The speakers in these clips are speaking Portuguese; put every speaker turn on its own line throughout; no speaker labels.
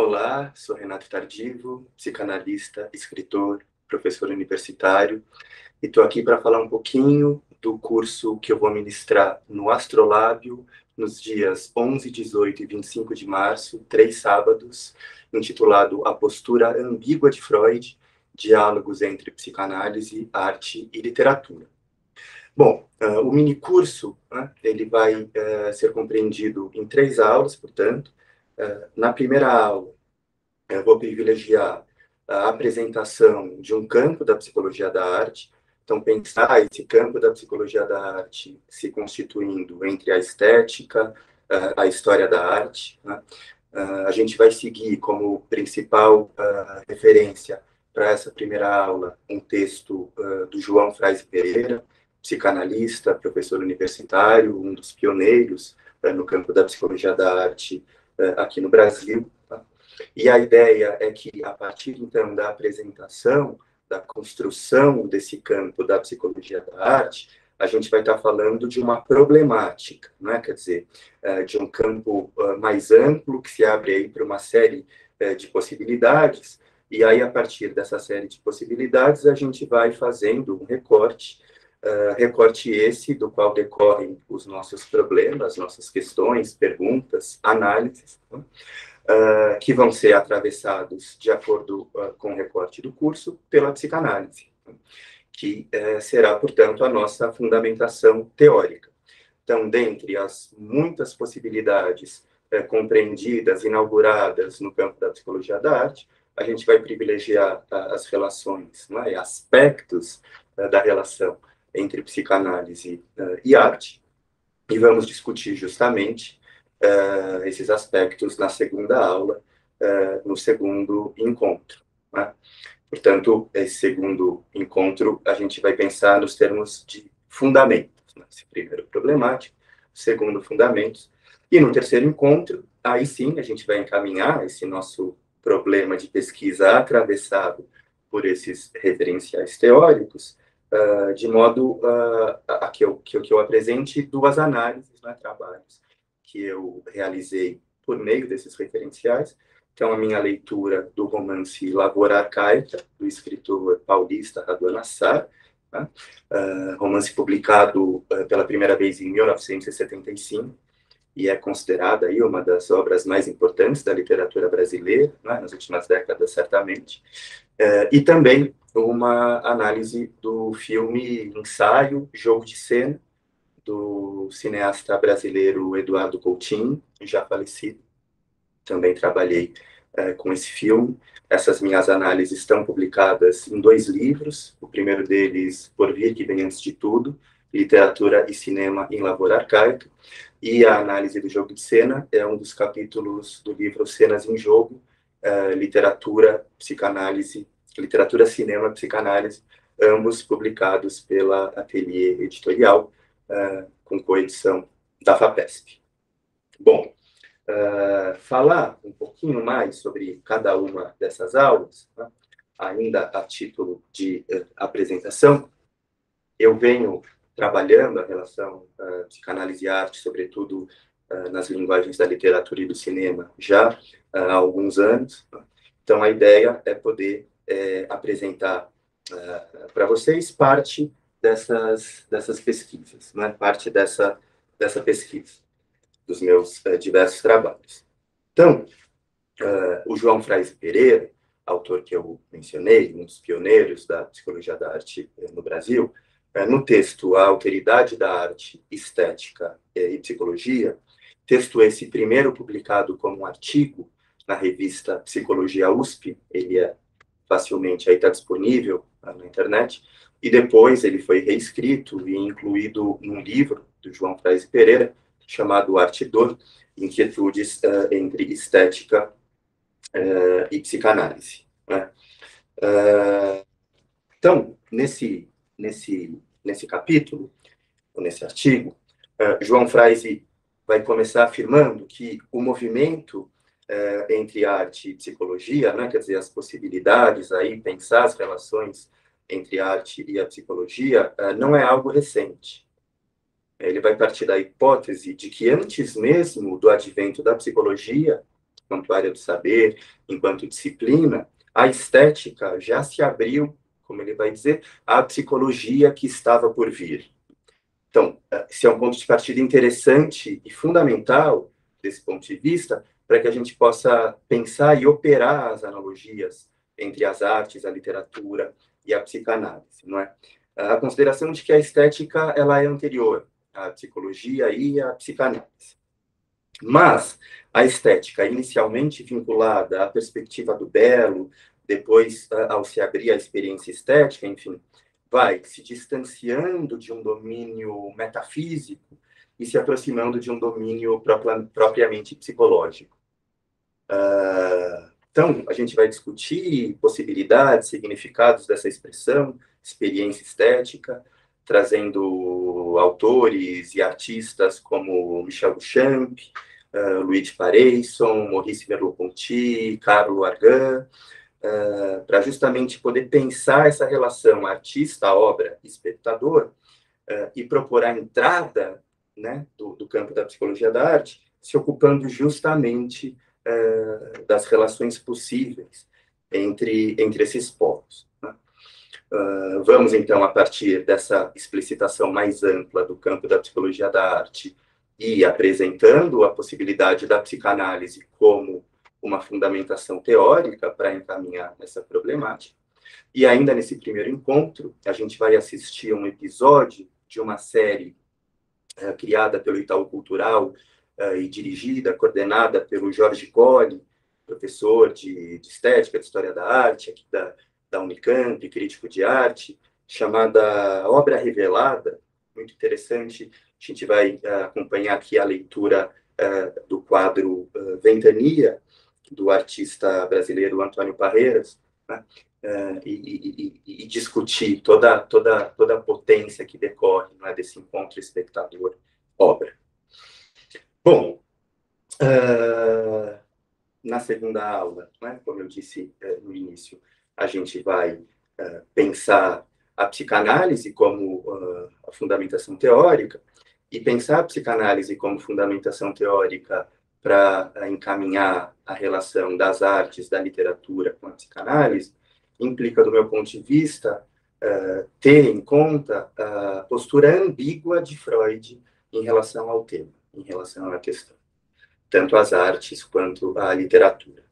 Olá, sou Renato Tardivo, psicanalista, escritor, professor universitário, e estou aqui para falar um pouquinho do curso que eu vou ministrar no Astrolábio nos dias 11, 18 e 25 de março, 3 sábados, intitulado A Postura Ambígua de Freud, Diálogos entre Psicanálise, Arte e Literatura. Bom, o minicurso, né, ele vai ser compreendido em 3 aulas, portanto. Na primeira aula, eu vou privilegiar a apresentação de um campo da psicologia da arte. Então, pensar esse campo da psicologia da arte se constituindo entre a estética, a história da arte, né? A gente vai seguir como principal referência para essa primeira aula um texto do João Fraise Pereira, psicanalista, professor universitário, um dos pioneiros no campo da psicologia da arte aqui no Brasil. Tá? E a ideia é que, a partir, então, da apresentação, da construção desse campo da psicologia da arte, a gente vai estar falando de uma problemática, né? Quer dizer, de um campo mais amplo, que se abre aí para uma série de possibilidades, e aí, a partir dessa série de possibilidades, a gente vai fazendo um recorte, recorte esse do qual decorrem os nossos problemas, nossas questões, perguntas, análises, né? Que vão ser atravessados, de acordo com o recorte do curso, pela psicanálise, que será, portanto, a nossa fundamentação teórica. Então, dentre as muitas possibilidades compreendidas, inauguradas no campo da psicologia da arte, a gente vai privilegiar as relações, né, aspectos da relação entre psicanálise e arte, e vamos discutir justamente esses aspectos na segunda aula, no segundo encontro. Né? Portanto, esse segundo encontro, a gente vai pensar nos termos de fundamentos. Né? Esse primeiro, problemático, segundo, fundamentos. E no terceiro encontro, aí sim, a gente vai encaminhar esse nosso problema de pesquisa atravessado por esses referenciais teóricos, de modo a que eu apresente duas análises, né, trabalhos que eu realizei por meio desses referenciais. Então, a minha leitura do romance Lavoura Arcaica, do escritor paulista Raduan Assar, né? Romance publicado pela primeira vez em 1975, e é considerada aí uma das obras mais importantes da literatura brasileira, né, nas últimas décadas, certamente. E também uma análise do filme Ensaio, Jogo de Cena, do cineasta brasileiro Eduardo Coutinho, já falecido. Também trabalhei com esse filme. Essas minhas análises estão publicadas em 2 livros. O primeiro deles, Por Vir Que Vem Antes de Tudo, Literatura e Cinema em Lavoura Arcaica. E a análise do jogo de cena é um dos capítulos do livro Cenas em Jogo, Literatura, Psicanálise, Literatura, Cinema, Psicanálise, ambos publicados pela Ateliê Editorial, com coedição da FAPESP. Bom, falar um pouquinho mais sobre cada uma dessas aulas, né? Ainda a título de apresentação, eu venho trabalhando a relação psicanálise e arte, sobretudo nas linguagens da literatura e do cinema, já há alguns anos. Né? Então, a ideia é poder apresentar para vocês parte dessas pesquisas, né? Parte dessa pesquisa, dos meus diversos trabalhos. Então, o João Fraise Pereira, autor que eu mencionei, um dos pioneiros da psicologia da arte no Brasil, no texto A Alteridade da Arte, Estética e Psicologia, texto esse primeiro publicado como um artigo na revista Psicologia USP, ele é facilmente aí está disponível na internet, e depois ele foi reescrito e incluído num livro do João Fraise Pereira, chamado Arte e Dor, Inquietudes entre Estética e Psicanálise. Né? Então, nesse capítulo, ou nesse artigo, João Fraise vai começar afirmando que o movimento entre arte e psicologia, né, quer dizer, as possibilidades aí, pensar as relações entre a arte e a psicologia, não é algo recente. Ele vai partir da hipótese de que antes mesmo do advento da psicologia, enquanto área do saber, enquanto disciplina, a estética já se abriu, como ele vai dizer, à psicologia que estava por vir. Então, esse é um ponto de partida interessante e fundamental, desse ponto de vista, para que a gente possa pensar e operar as analogias entre as artes, a literatura e a psicanálise, não é? A consideração de que a estética ela é anterior à psicologia e à psicanálise. Mas a estética, inicialmente vinculada à perspectiva do belo, depois, ao se abrir à experiência estética, enfim, vai se distanciando de um domínio metafísico e se aproximando de um domínio propriamente psicológico. Então, a gente vai discutir possibilidades, significados dessa expressão, experiência estética, trazendo autores e artistas como Michel Duchamp, Luigi Pareisson, Maurice Merleau-Ponty, Carlo Argan, para justamente poder pensar essa relação artista-obra, espectador, e propor a entrada, né, do campo da psicologia da arte, se ocupando justamente das relações possíveis entre esses povos. Né? Vamos, então, a partir dessa explicitação mais ampla do campo da psicologia da arte e apresentando a possibilidade da psicanálise como uma fundamentação teórica para encaminhar essa problemática. E ainda nesse primeiro encontro, a gente vai assistir a um episódio de uma série criada pelo Itaú Cultural e dirigida, coordenada pelo Jorge Colli, professor de estética, de história da arte, aqui da Unicamp, crítico de arte, chamada Obra Revelada, muito interessante. A gente vai acompanhar aqui a leitura do quadro Ventania, do artista brasileiro Antônio Parreiras, né? E discutir toda a potência que decorre, né, desse encontro espectador-obra. Bom, na segunda aula, né, como eu disse no início, a gente vai pensar a psicanálise como a fundamentação teórica, e pensar a psicanálise como fundamentação teórica para encaminhar a relação das artes, da literatura com a psicanálise, implica, do meu ponto de vista, ter em conta a postura ambígua de Freud em relação ao tema, em relação à questão, tanto as artes quanto a literatura.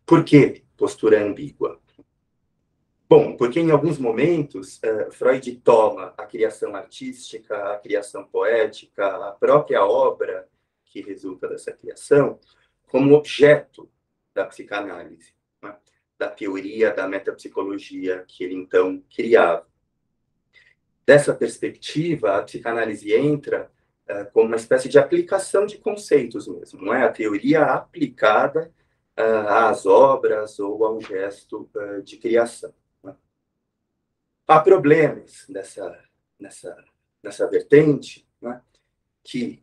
Por que postura ambígua? Bom, porque em alguns momentos Freud toma a criação artística, a criação poética, a própria obra que resulta dessa criação como objeto da psicanálise, né? Da teoria da metapsicologia que ele então criava. Dessa perspectiva, a psicanálise entra como uma espécie de aplicação de conceitos mesmo, não é? A teoria aplicada às obras ou ao gesto de criação. Né? Há problemas nessa vertente, né? Que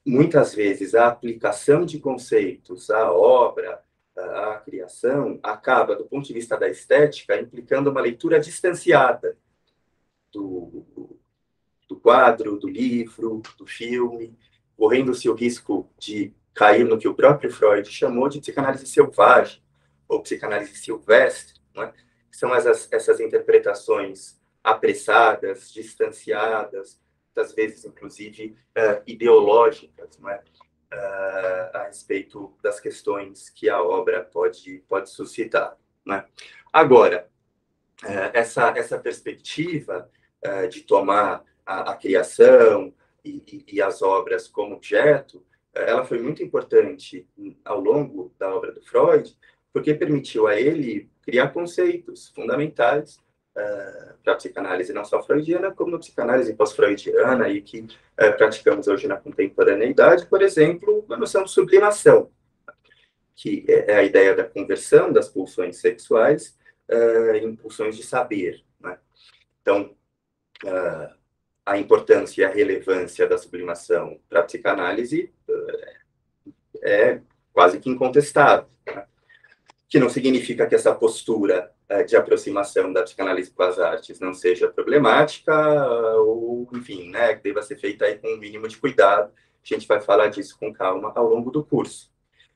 muitas vezes a aplicação de conceitos à obra, à criação, acaba, do ponto de vista da estética, implicando uma leitura distanciada do quadro, do livro, do filme, correndo-se o risco de cair no que o próprio Freud chamou de psicanálise selvagem, ou psicanálise silvestre, não é? São essas interpretações apressadas, distanciadas, às vezes, inclusive, ideológicas, não é? A respeito das questões que a obra pode suscitar. Não é? Agora, essa perspectiva de tomar a criação e as obras como objeto, ela foi muito importante ao longo da obra do Freud, porque permitiu a ele criar conceitos fundamentais para a psicanálise não só freudiana, como na psicanálise pós-freudiana e que praticamos hoje na contemporaneidade, por exemplo, a noção de sublimação, que é a ideia da conversão das pulsões sexuais em pulsões de saber. Né? Então, a importância e a relevância da sublimação para a psicanálise é quase que incontestável, né? Que não significa que essa postura de aproximação da psicanálise com as artes não seja problemática, ou, enfim, né, que deva ser feita aí com um mínimo de cuidado. A gente vai falar disso com calma ao longo do curso.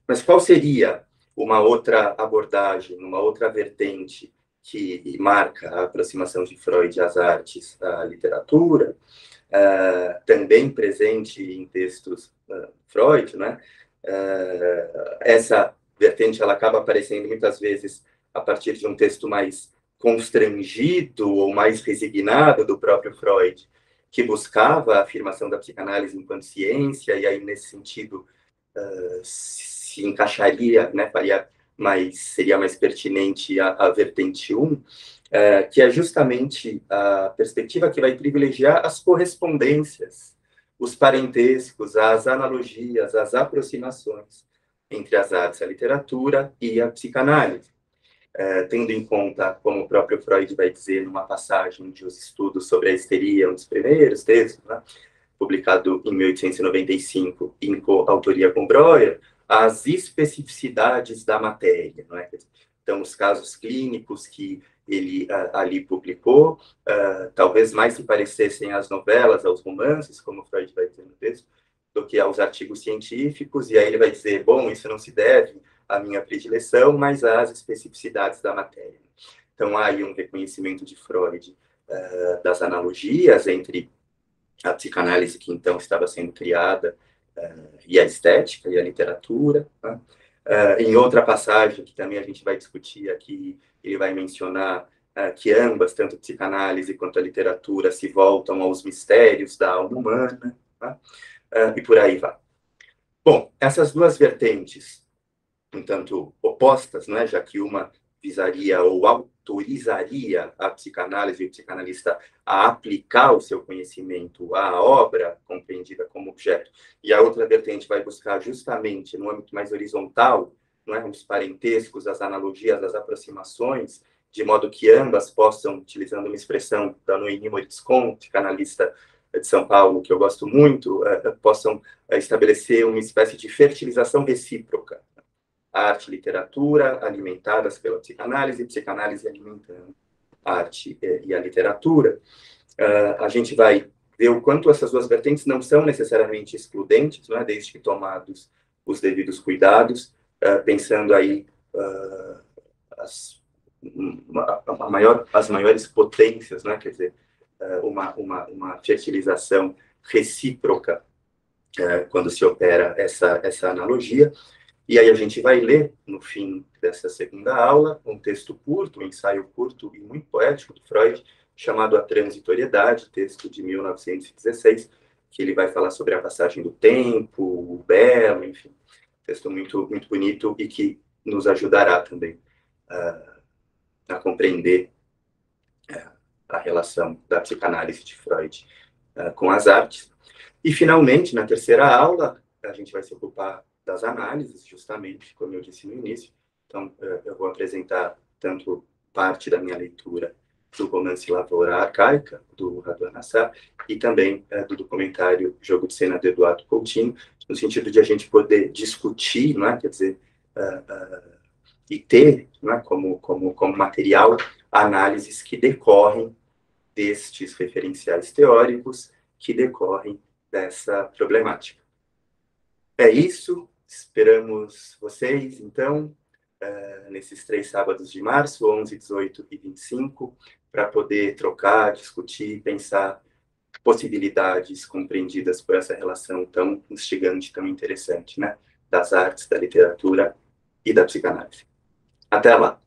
Mas qual seria uma outra abordagem, uma outra vertente que marca a aproximação de Freud às artes, à literatura, também presente em textos Freud, né? Essa vertente ela acaba aparecendo muitas vezes a partir de um texto mais constrangido ou mais resignado do próprio Freud, que buscava a afirmação da psicanálise enquanto ciência, e aí, nesse sentido, se encaixaria, né, seria mais pertinente a vertente 1, que é justamente a perspectiva que vai privilegiar as correspondências, os parentescos, as analogias, as aproximações entre as artes, a literatura e a psicanálise. Tendo em conta, como o próprio Freud vai dizer numa passagem de os estudos sobre a histeria, um dos primeiros textos, né, publicado em 1895, em coautoria com Breuer, as especificidades da matéria. Não é? Então, os casos clínicos que ele ali publicou, talvez mais se parecessem às novelas, aos romances, como Freud vai dizer no texto, do que aos artigos científicos, e aí ele vai dizer, bom, isso não se deve à minha predileção, mas às especificidades da matéria. Então, há aí um reconhecimento de Freud das analogias entre a psicanálise que então estava sendo criada e a estética e a literatura. Né? Em outra passagem, que também a gente vai discutir aqui, ele vai mencionar que ambas, tanto a psicanálise quanto a literatura, se voltam aos mistérios da alma humana, né? E por aí vai. Bom, essas duas vertentes, um tanto opostas, né, já que uma visaria ou autorizaria a psicanálise e o psicanalista a aplicar o seu conhecimento à obra compreendida como objeto, e a outra vertente vai buscar justamente no âmbito mais horizontal, não é, os parentescos, as analogias, as aproximações, de modo que ambas possam, utilizando uma expressão da Noemi Moriscon, psicanalista de São Paulo, que eu gosto muito, possam estabelecer uma espécie de fertilização recíproca. A arte e literatura alimentadas pela psicanálise, psicanálise alimentando a arte e a literatura. A gente vai ver o quanto essas duas vertentes não são necessariamente excludentes, né, desde que tomados os devidos cuidados, pensando aí as maiores potências, né, quer dizer, uma fertilização recíproca quando se opera essa analogia. E aí a gente vai ler, no fim dessa segunda aula, um texto curto, um ensaio curto e muito poético de Freud, chamado A Transitoriedade, texto de 1916, que ele vai falar sobre a passagem do tempo, o belo, enfim, texto muito, muito bonito e que nos ajudará também a compreender a relação da psicanálise de Freud com as artes. E, finalmente, na terceira aula, a gente vai se ocupar das análises, justamente, como eu disse no início. Então, eu vou apresentar tanto parte da minha leitura do romance Lavoura Arcaica, do Raduan Nassar, e também do documentário Jogo de Cena, do Eduardo Coutinho, no sentido de a gente poder discutir, não é? Quer dizer, e ter, não é? como material análises que decorrem destes referenciais teóricos que decorrem dessa problemática. É isso, esperamos vocês, então, nesses 3 sábados de março, 11, 18 e 25, para poder trocar, discutir, pensar possibilidades compreendidas por essa relação tão instigante, tão interessante, né, das artes, da literatura e da psicanálise. Até lá!